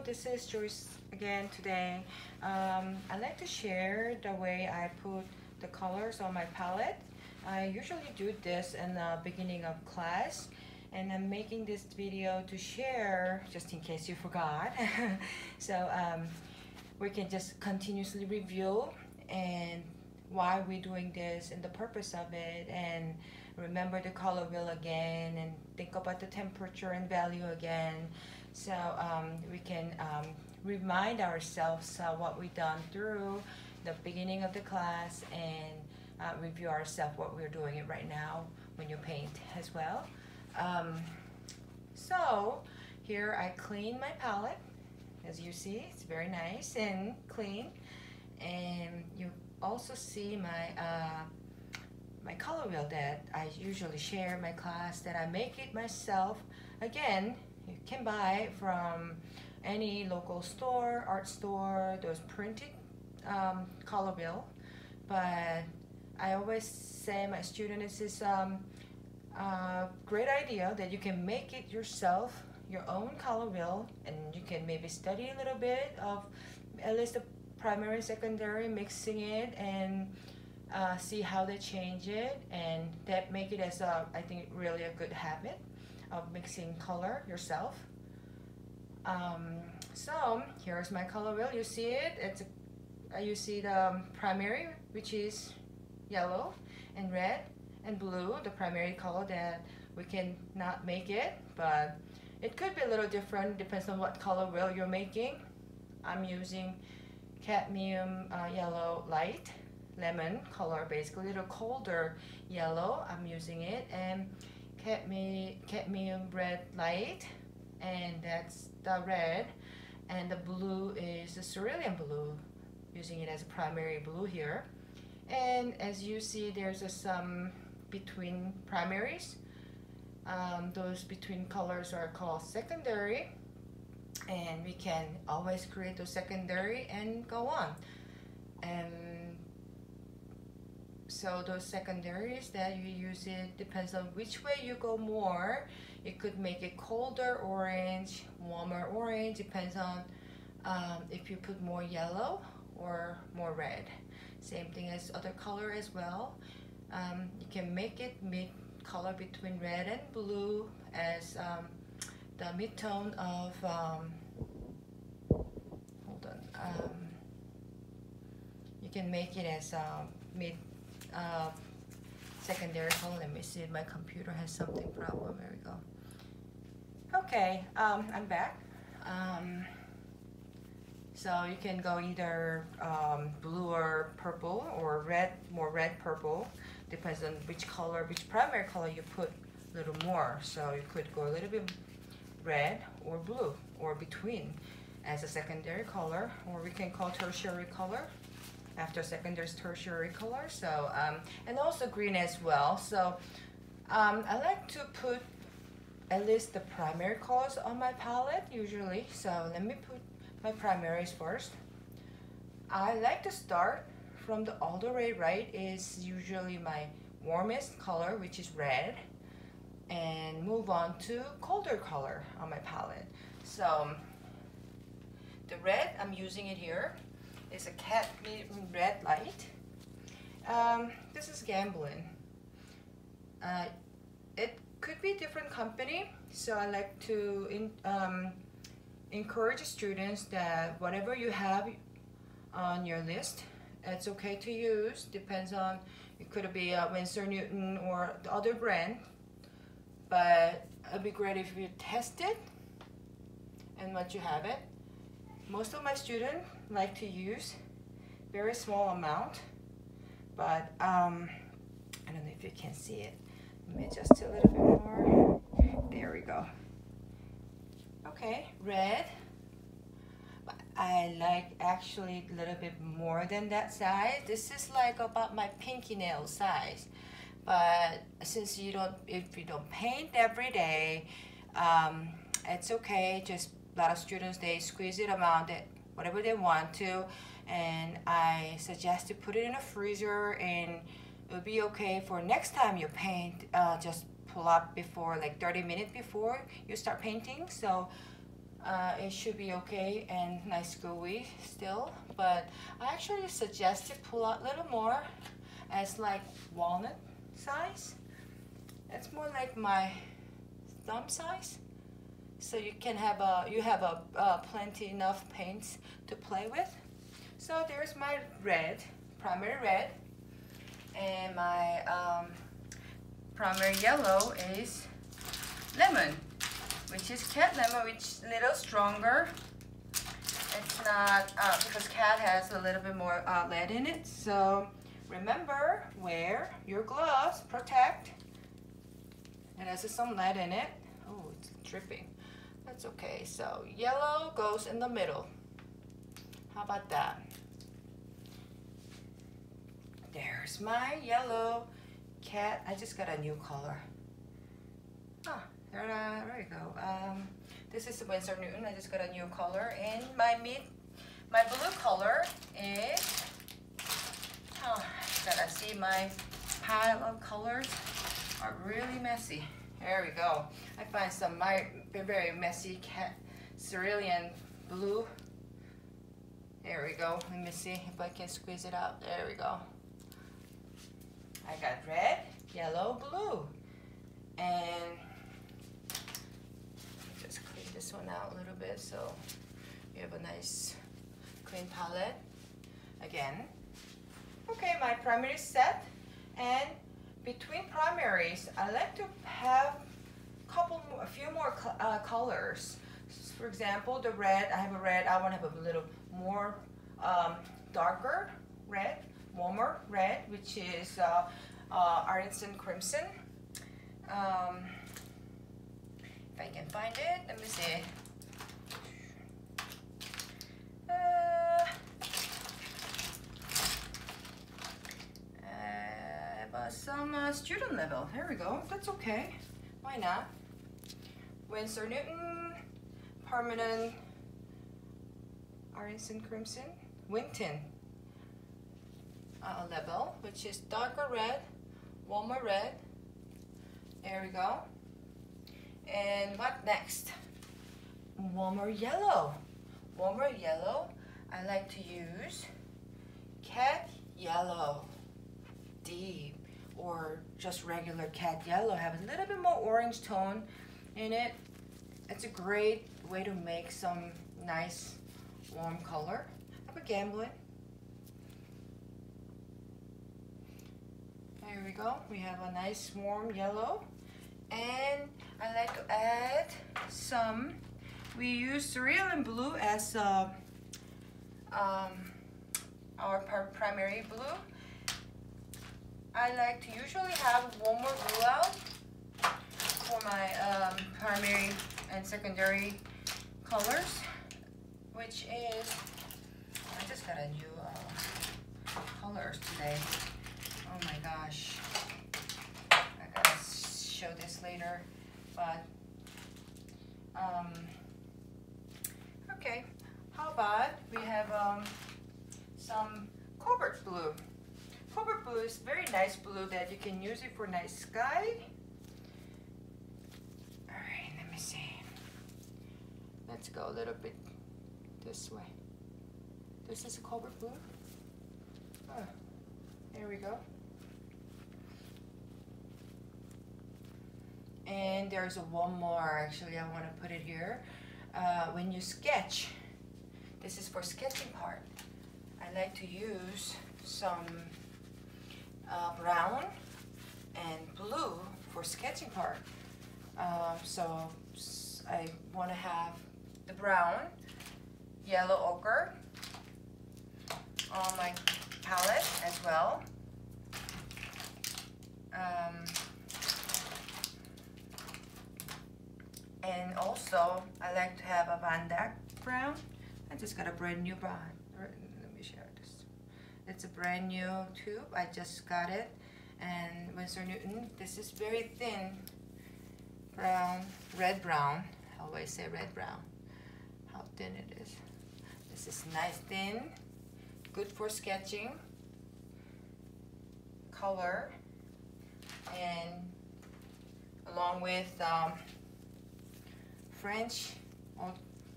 this is Joyce again today. I like to share the way I put the colors on my palette. I usually do this in the beginning of class, and I'm making this video to share just in case you forgot. So we can just continuously review and why we're doing this and the purpose of it, and remember the color wheel again, and think about the temperature and value again, so we can remind ourselves what we've done through the beginning of the class, and review ourselves what we're doing it right now when you paint as well. So here I clean my palette. As you see, it's very nice and clean, and you also see my color wheel that I usually share in my class, that I make it myself. Again, you can buy it from any local store, art store, those printed color wheel. But I always say my students, this is a great idea that you can make it yourself, your own color wheel, and you can maybe study a little bit of at least the primary and secondary, mixing it, and see how they change it, and that make it as I think really a good habit of mixing color yourself. So here's my color wheel. You see it. You see the primary, which is yellow and red and blue, the primary color that we can not make it, but it could be a little different, depends on what color wheel you're making. I'm using cadmium yellow light, lemon color, basically a little colder yellow. I'm using it, and cadmium red light, and that's the red, and the blue is the cerulean blue, using it as a primary blue here. And as you see, there's some between primaries. Those between colors are called secondary, and we can always create those secondary and go on. And so those secondaries that you use, it depends on which way you go more. It could make it colder orange, warmer orange, depends on if you put more yellow or more red. Same thing as other color as well. You can make it mid color between red and blue as the mid-tone of you can make it as mid secondary color. Let me see if my computer has something problem. There we go. Okay, I'm back. So you can go either blue or purple, or red, more red purple, depends on which color, which primary color you put a little more. So you could go a little bit red or blue, or between as a secondary color, or we can call tertiary color after secondary tertiary color. So and also green as well. So I like to put at least the primary colors on my palette usually. So let me put my primaries first. I like to start from the all the way right is usually my warmest color, which is red, and move on to colder color on my palette. So the red, I'm using it here, is a cadmium red light. This is Gambling. It could be a different company, so I like to encourage students that whatever you have on your list, it's okay to use. Depends on, it could be Winsor Newton or the other brand, but it'd be great if you test it and once you have it. Most of my students like to use very small amount, but I don't know if you can see it. Let me adjust it a little bit more. There we go. Okay, red. I like actually a little bit more than that size. This is like about my pinky nail size. But since if you don't paint every day, it's okay. Just a lot of students, they squeeze it around it, whatever they want to, and I suggest to put it in a freezer, and it'll be okay for next time you paint. Just pull up before, like 30 minutes before you start painting. So it should be okay and nice gooey still, but I actually suggest you pull out a little more as like walnut size. It's more like my thumb size, so you can have plenty enough paints to play with. So there's my red, primary red, and my primary yellow is lemon, which is cat lemon, which is a little stronger. It's not, because cat has a little bit more lead in it. So remember, wear your gloves, protect. It has some lead in it. Oh, it's dripping. That's okay. So yellow goes in the middle. How about that? There's my yellow cat. I just got a new color. Oh, there we go. This is the Winsor Newton. I just got a new color, and my blue color is. Oh, gotta see, my pile of colors are really messy. There we go. I find some very messy cerulean blue. There we go. Let me see if I can squeeze it out. There we go. I got red, yellow, blue, and just clean this one out a little bit so you have a nice clean palette. Again. Okay, my primary set, and between primaries, I like to have a few more colors. For example, the red, I have a red, I want to have a little more darker red, warmer red, which is Artisan Crimson. If I can find it, let me see. Some student level. Here we go. That's okay. Why not? Winsor Newton, permanent Artisan Crimson, Winton level, which is darker red, warmer red. There we go. And what next? Warmer yellow. Warmer yellow. I like to use cat yellow, deep, or just regular cat yellow. Have a little bit more orange tone in it. It's a great way to make some nice warm color. Have a gambling. There we go. We have a nice warm yellow, and I like to add some. We use cerulean blue as our primary blue. I like to usually have warmer blue out for my primary and secondary colors, which is, I just got a new colors today. Oh my gosh, I gotta show this later, but okay, how about we have some cobalt blue. Cobalt blue is very nice blue that you can use it for night sky. Alright, let me see. Let's go a little bit this way. This is a cobalt blue. Oh, there we go. And there's one more, actually, I want to put it here. When you sketch, this is for sketching part. I like to use some brown and blue for sketching part. So I want to have the brown, yellow ochre on my palette as well. And also I like to have a Van Dyck brown. I just got a brand new brown. Let me share this. It's a brand new tube. I just got it. And Winsor Newton, this is very thin brown, red brown. I always say red brown. How thin it is. This is nice thin, good for sketching, color, and along with French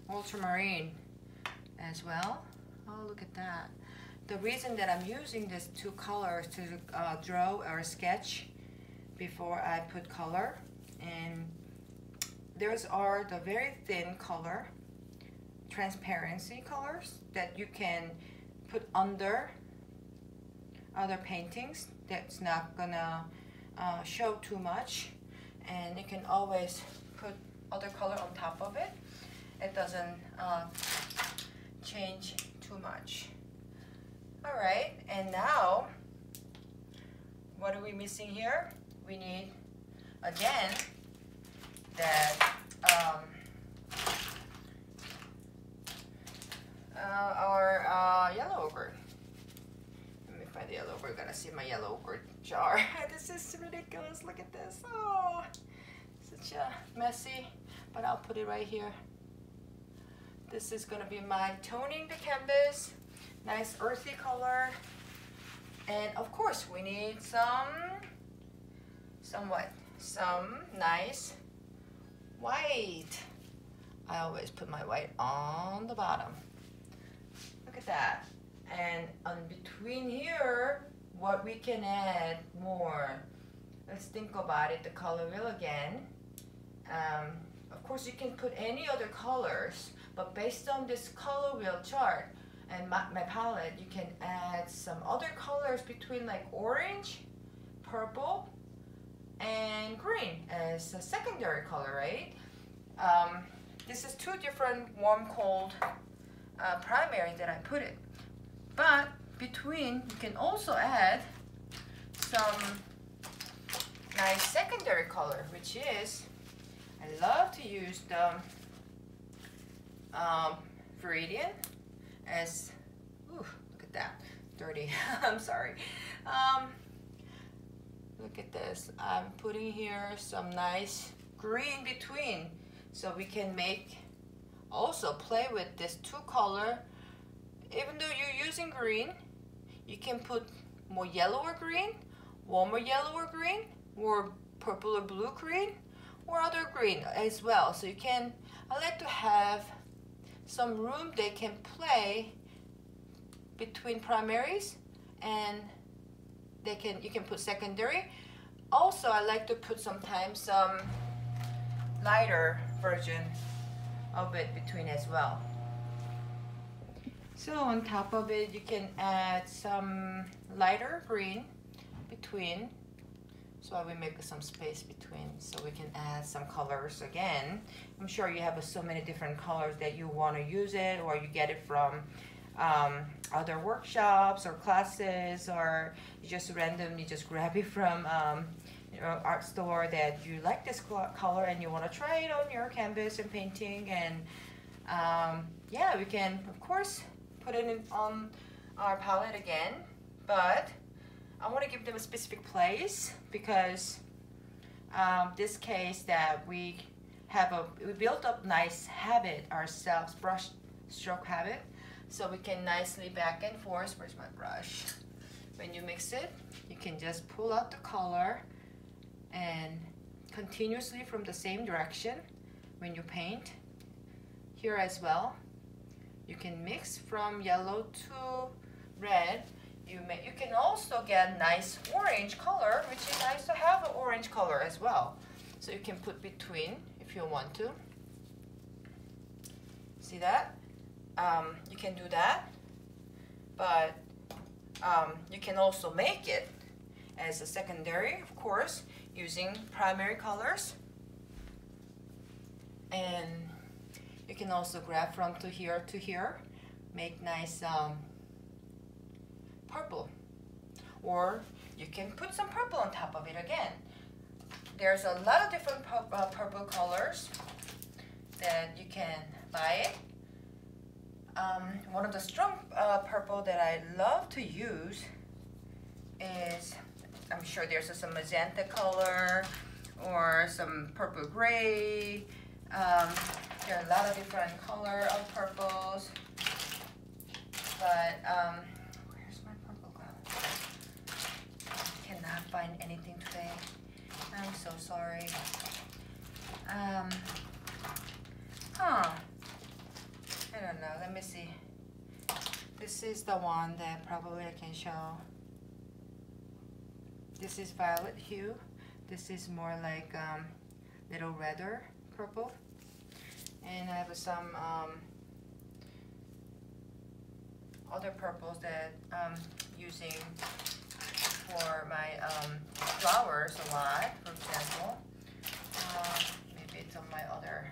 ultramarine as well. Oh, look at that. The reason that I'm using these two colors to draw or sketch before I put color, and those are the very thin color, transparency colors that you can put under other paintings that's not gonna show too much, and you can always put other color on top of it. It doesn't change too much. All right, and now what are we missing here? We need again that our yellow ochre. Let me find the yellow ochre. We're gonna see my yellow ochre jar. This is ridiculous. Look at this. Oh, such a messy, but I'll put it right here. This is gonna be my toning the canvas. Nice earthy color. And of course we need some nice white. I always put my white on the bottom. Look at that. And on between here, what we can add more. Let's think about it, the color wheel again. Of course you can put any other colors, but based on this color wheel chart and my palette, you can add some other colors between like orange, purple, and green as a secondary color, right? This is two different warm cold primary that I put it, but between you can also add some nice secondary color, which is I love to use the Viridian as ooh, look at that, dirty. I'm sorry. Look at this. I'm putting here some nice green between, so we can make also play with this two color. Even though you're using green, you can put more yellow or green, warmer yellow or green, or purple or blue green, or other green as well. So you can, I like to have some room they can play between primaries, and you can put secondary. Also, I like to put sometimes some lighter version of it between as well. So on top of it, you can add some lighter green between. So I will make some space between so we can add some colors again. I'm sure you have so many different colors that you want to use it, or you get it from other workshops or classes, or you just randomly just grab it from art store that you like this color and you want to try it on your canvas and painting. And yeah, we can of course put it on our palette again, but I want to give them a specific place because this case that we built up nice habit ourselves, brush stroke habit, so we can nicely back and forth. Where's my brush? When you mix it, you can just pull out the color and continuously from the same direction when you paint. Here as well, you can mix from yellow to red. You can also get nice orange color, which is nice to have an orange color as well. So you can put between if you want to. See that? You can do that, but you can also make it as a secondary, of course, using primary colors. And you can also grab from to here, make nice purple, or you can put some purple on top of it again. There's a lot of different purple colors that you can buy. One of the strong purple that I love to use is, I'm sure there's some magenta color or some purple gray. There are a lot of different color of purples, but where's my purple go? I cannot find anything today. I'm so sorry. let me see. This is the one that probably I can show. This is violet hue. This is more like little redder purple. And I have some other purples that I'm using for my flowers a lot, for example. Maybe it's on my other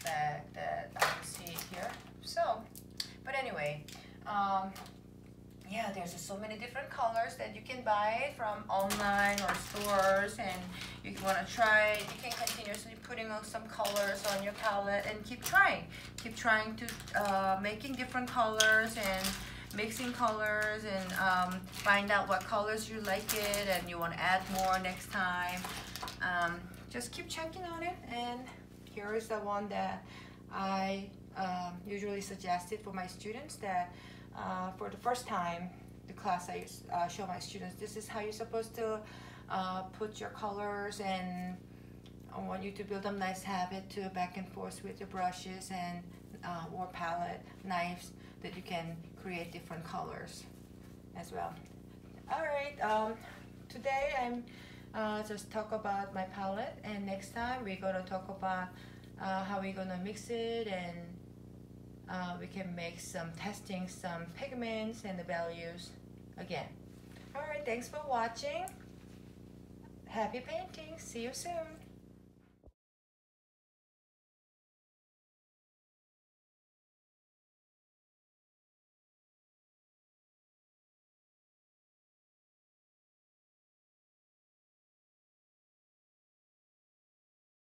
bag that I can see it here. So, but anyway, yeah, there's so many different colors that you can buy from online or stores, and you want to try it. You can continuously putting on some colors on your palette and keep trying to making different colors and mixing colors and find out what colors you like it and you want to add more next time. Just keep checking on it. And here is the one that I usually suggested for my students, that for the first time the class I show my students, this is how you're supposed to put your colors, and I want you to build a nice habit to back and forth with your brushes and or palette knives, that you can create different colors as well. Alright, today I'm just talk about my palette, and next time we're going to talk about how we're going to mix it, and we can make some testing some pigments and the values again. Alright, thanks for watching. Happy painting. See you soon.